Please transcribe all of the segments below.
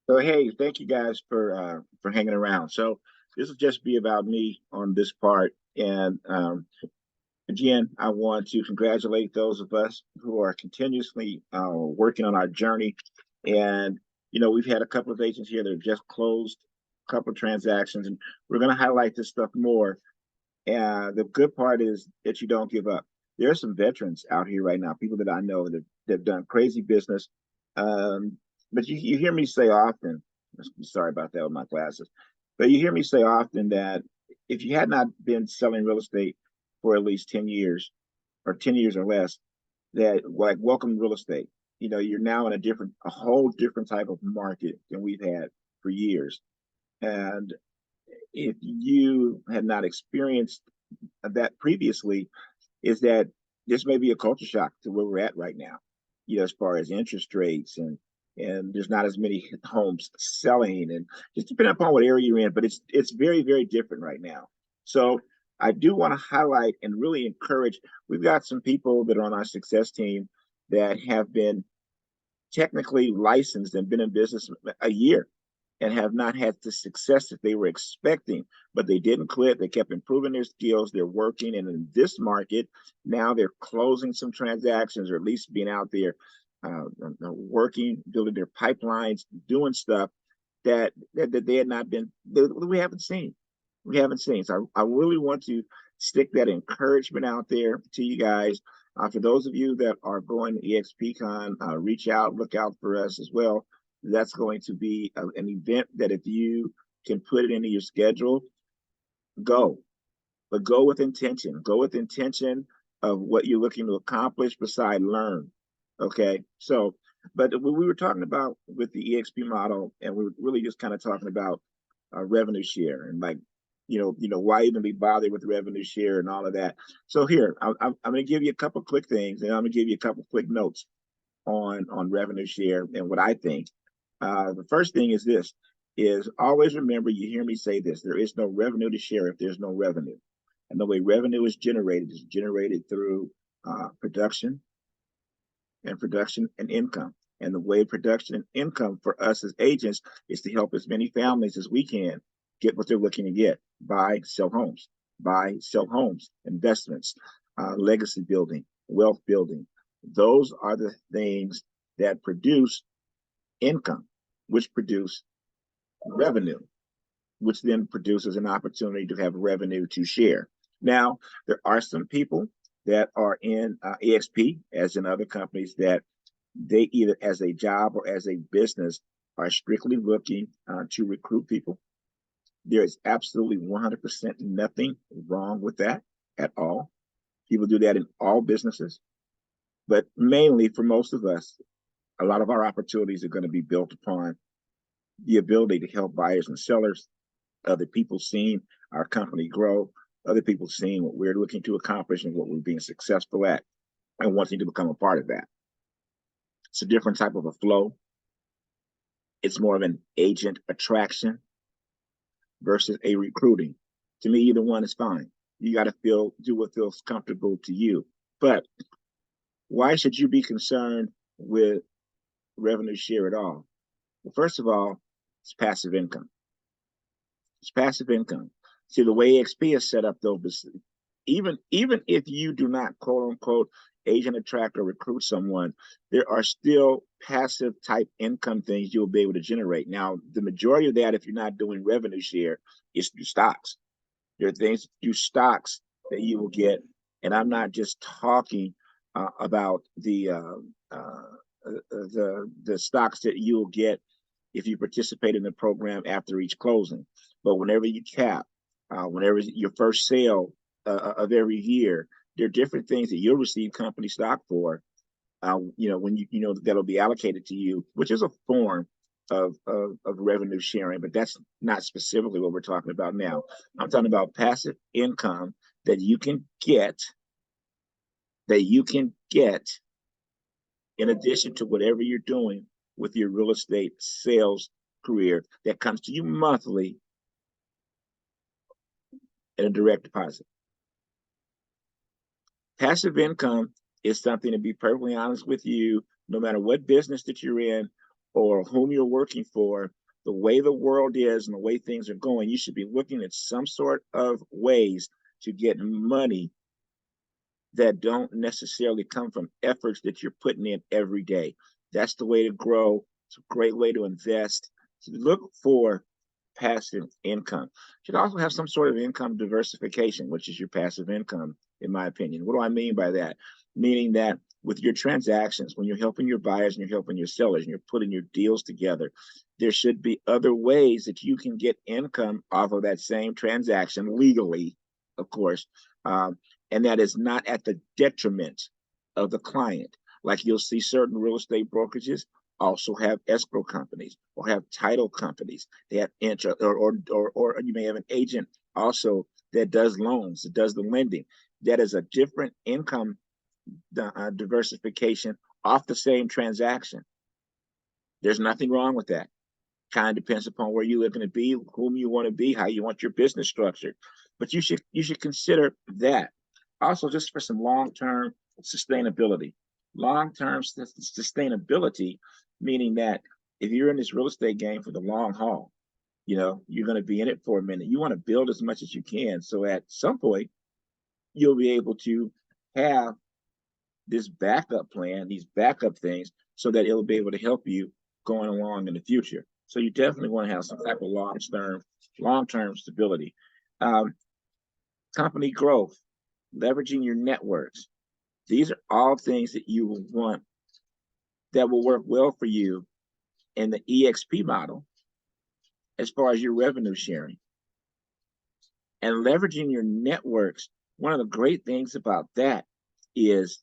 So hey, thank you guys for hanging around. So this will just be about me on this part, and again, I want to congratulate those of us who are continuously working on our journey. And we've had a couple of agents here that have just closed a couple of transactions, and we're going to highlight this stuff more. And the good part is that you don't give up. There are some veterans out here right now, people that I know that have done crazy business. Um, but you hear me say often, sorry about that with my glasses, but you hear me say often that if you had not been selling real estate for at least 10 years or 10 years or less, that like welcome real estate. You're now in a whole different type of market than we've had for years. And if you had not experienced that previously, is that this may be a culture shock to where we're at right now, as far as interest rates and there's not as many homes selling and just depending upon what area you're in, but it's very, very different right now. So I do want to highlight and really encourage, we've got some people that are on our success team that have been technically licensed and been in business a year and have not had the success that they were expecting, but they didn't quit. They kept improving their skills. They're working. And in this market, now they're closing some transactions or at least being out there working, building their pipelines, doing stuff that they had not been, that we haven't seen. We haven't seen. So I really want to stick that encouragement out there to you guys. For those of you that are going to EXPCon, reach out, look out for us as well. That's going to be an event that if you can put it into your schedule, go. But go with intention. Go with intention of what you're looking to accomplish beside learn. Okay. So, but we were talking about with the EXP model, and we were really just kind of talking about revenue share and like, why even be bothered with revenue share and all of that. So here, I'm going to give you a couple quick things, and I'm going to give you a couple quick notes on revenue share and what I think. The first thing is this: is always remember. You hear me say this: there is no revenue to share if there's no revenue, and the way revenue is generated through production and income. And the way production and income for us as agents is to help as many families as we can get what they're looking to get: buy, sell homes, investments, legacy building, wealth building. Those are the things that produce income, which produce revenue, which then produces an opportunity to have revenue to share. Now, there are some people that are in EXP, as in other companies, that they either as a job or as a business are strictly looking to recruit people. There is absolutely 100% nothing wrong with that at all. People do that in all businesses, but mainly for most of us, a lot of our opportunities are going to be built upon the ability to help buyers and sellers, other people seeing our company grow, other people seeing what we're looking to accomplish and what we're being successful at and wanting to become a part of that. It's a different type of a flow. It's more of an agent attraction versus a recruiting. To me, either one is fine. You got to do what feels comfortable to you. But why should you be concerned with revenue share at all? Well, first of all, it's passive income. It's passive income. See, the way XP is set up, though, even if you do not quote unquote agent attract or recruit someone, there are still passive type income things you'll be able to generate. Now, the majority of that, if you're not doing revenue share, is through stocks. There are things through stocks that you will get, and I'm not just talking about the stocks that you'll get if you participate in the program after each closing. But whenever you cap, whenever your first sale of every year, there are different things that you'll receive company stock for. When that'll be allocated to you, which is a form of revenue sharing, but that's not specifically what we're talking about now. I'm talking about passive income that you can get in addition to whatever you're doing with your real estate sales career that comes to you monthly in a direct deposit. Passive income is something, to be perfectly honest with you, no matter what business that you're in, or whom you're working for, the way the world is and the way things are going, you should be looking at some sort of ways to get money that don't necessarily come from efforts that you're putting in every day. That's the way to grow. It's a great way to invest. So look for passive income. You should also have some sort of income diversification, which is your passive income, in my opinion. What do I mean by that? Meaning that with your transactions, when you're helping your buyers and you're helping your sellers and you're putting your deals together, there should be other ways that you can get income off of that same transaction legally, of course, and that is not at the detriment of the client. Like you'll see certain real estate brokerages also have escrow companies or have title companies. They have or you may have an agent also that does loans, that does the lending. That is a different income diversification off the same transaction. There's nothing wrong with that. Kind of depends upon where you're looking to be, whom you want to be, how you want your business structured. But you should consider that. Also, just for some long-term sustainability. Long-term sustainability, meaning that if you're in this real estate game for the long haul, you're going to be in it for a minute. You want to build as much as you can. So at some point, you'll be able to have this backup plan, these backup things, so that it'll be able to help you going along in the future. So you definitely want to have some type of long-term stability. Um, Company growth, leveraging your networks. These are all things that you will want that will work well for you in the EXP model as far as your revenue sharing. And leveraging your networks, one of the great things about that is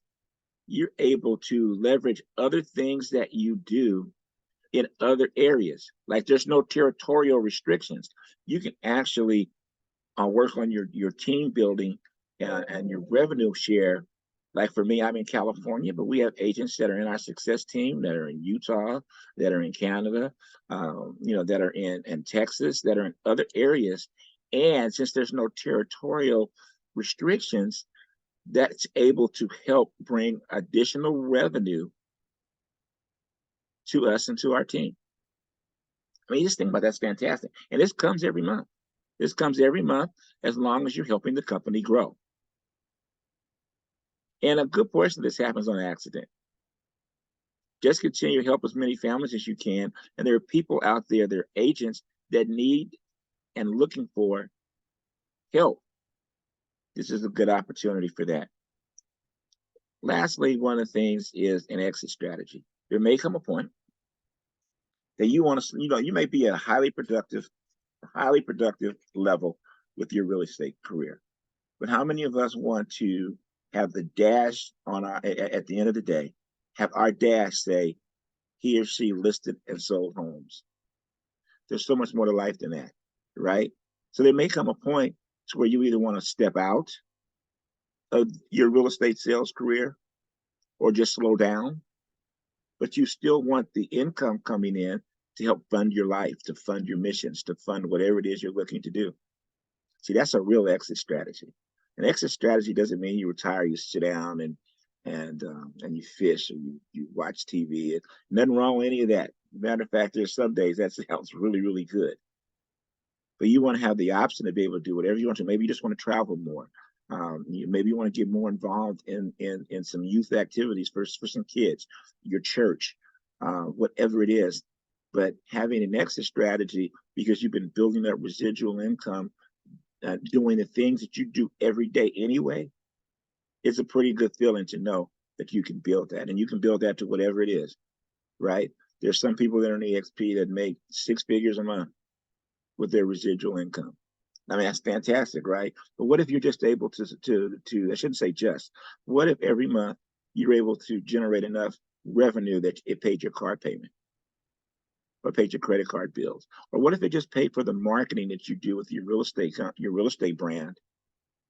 you're able to leverage other things that you do in other areas. Like there's no territorial restrictions. You can actually work on your team building and your revenue share. Like for me, I'm in California, but we have agents that are in our success team that are in Utah, that are in Canada, that are in Texas, that are in other areas. And since there's no territorial restrictions, that's able to help bring additional revenue to us and to our team. I mean, just think about that's fantastic. And this comes every month. This comes every month as long as you're helping the company grow. And a good portion of this happens on accident. Just continue to help as many families as you can. And there are people out there, there are agents that need and looking for help. This is a good opportunity for that. Lastly, one of the things is an exit strategy. There may come a point that you want to, you may be at a highly productive level with your real estate career. But how many of us want to have the dash on at the end of the day, have our dash say he or she listed and sold homes? There's so much more to life than that, right? So there may come a point to where you either want to step out of your real estate sales career or just slow down, but you still want the income coming in to help fund your life, to fund your missions, to fund whatever it is you're looking to do. See, that's a real exit strategy. An exit strategy doesn't mean you retire, you sit down and you fish or you watch TV. Nothing wrong with any of that. Matter of fact, there's some days that sounds really, really good. But you want to have the option to be able to do whatever you want to. Maybe you just want to travel more. Maybe you want to get more involved in some youth activities for some kids, your church, whatever it is. But having an exit strategy because you've been building up residual income, doing the things that you do every day anyway, it's a pretty good feeling to know that you can build that. And you can build that to whatever it is, right? There's some people that are in EXP that make 6 figures a month with their residual income. I mean, that's fantastic, right? But what if you're just able to I shouldn't say just, what if every month you're able to generate enough revenue that it paid your car payment or paid your credit card bills? Or what if it just paid for the marketing that you do with your real estate brand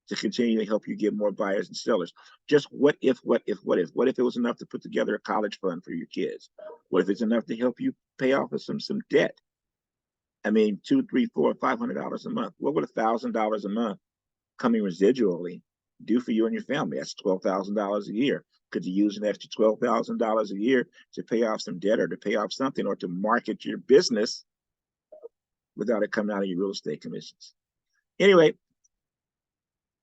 to continue to help you get more buyers and sellers? Just what if it was enough to put together a college fund for your kids? What if it's enough to help you pay off of some debt? I mean, $200, $300, $400, $500 a month. What would $1,000 a month coming residually do for you and your family? That's $12,000 a year. Could you use an extra $12,000 a year to pay off some debt or to pay off something or to market your business without it coming out of your real estate commissions? Anyway,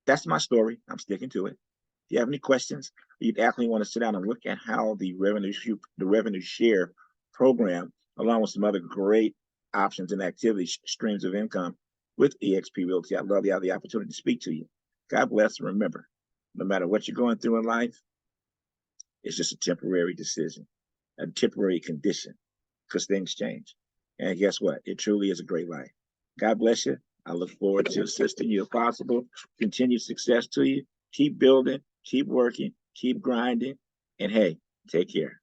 that's my story. I'm sticking to it. If you have any questions, you definitely want to sit down and look at how the revenue share program, along with some other great options and activities, streams of income with EXP Realty. I'd love to have the opportunity to speak to you. God bless. And remember, no matter what you're going through in life, it's just a temporary decision, a temporary condition, because things change. And guess what? It truly is a great life. God bless you. I look forward to assisting you if possible. Continued success to you. Keep building, keep working, keep grinding, and hey, take care.